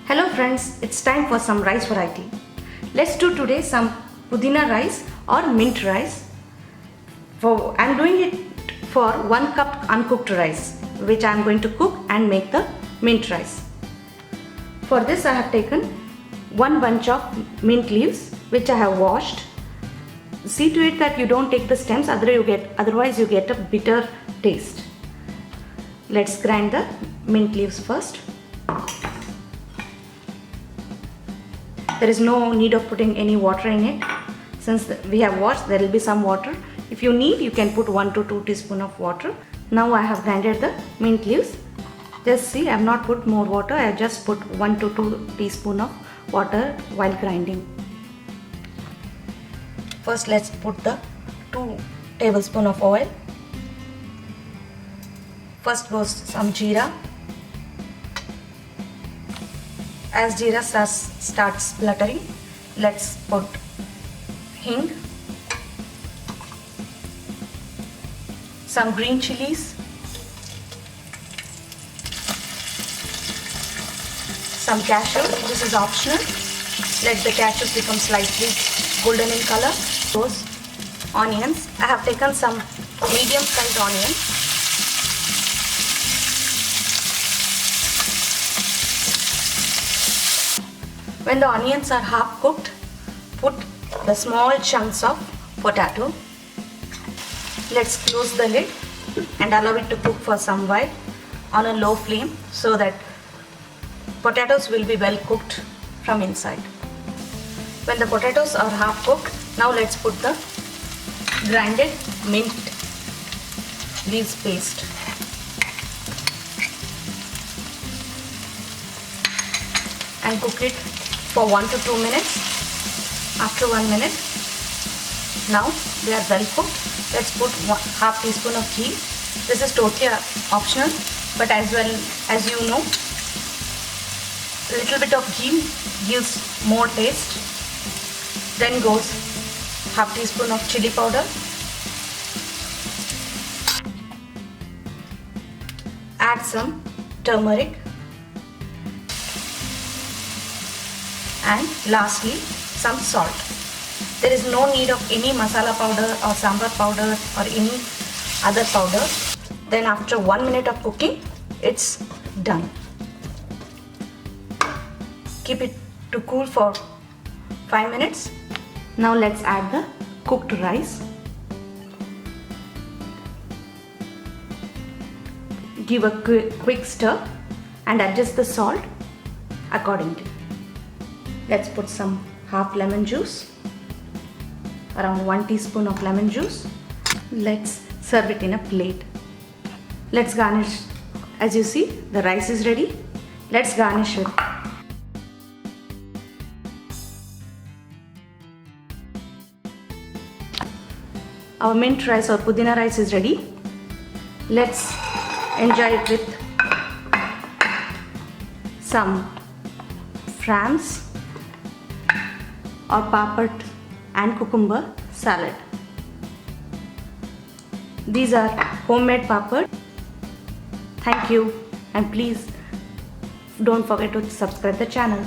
Hello friends, it's time for some rice variety. Let's do today some Pudina rice or mint rice. I'm doing it for 1 cup uncooked rice, which I'm going to cook and make the mint rice. For this I have taken 1 bunch of mint leaves, which I have washed. See to it that you don't take the stems, otherwise you get a bitter taste. Let's grind the mint leaves first. There is no need of putting any water in it. Since we have washed, there will be some water. If you need, you can put 1 to 2 teaspoons of water. Now I have grinded the mint leaves. Just see, I have not put more water. I have just put 1 to 2 teaspoons of water while grinding. First, let's put the 2 tablespoons of oil. First goes some jeera. As jeera starts spluttering, let's put hing, some green chillies, some cashews. This is optional. Let the cashews become slightly golden in color. Those onions. I have taken some medium-sized onions. When the onions are half cooked, put the small chunks of potato. Let's close the lid and allow it to cook for some while on a low flame so that potatoes will be well cooked from inside. When the potatoes are half cooked, now let's put the grinded mint leaves paste. And cook it for 1 to 2 minutes. After 1 minute, now they are well cooked. Let's put half teaspoon of ghee. This is totally optional, but as well as you know, a little bit of ghee gives more taste. Then goes half teaspoon of chilli powder. Add some turmeric. And lastly, some salt. There is no need of any masala powder or sambar powder or any other powder. Then after 1 minute of cooking, it's done. Keep it to cool for 5 minutes. Now let's add the cooked rice. Give a quick stir and adjust the salt accordingly. Let's put some half lemon juice, around 1 teaspoon of lemon juice. Let's serve it in a plate. Let's garnish. As you see, the rice is ready. Let's garnish it. Our mint rice or Pudina rice is ready. Let's enjoy it with some frams or papad and cucumber salad. These are homemade papad. Thank you, and please don't forget to subscribe the channel.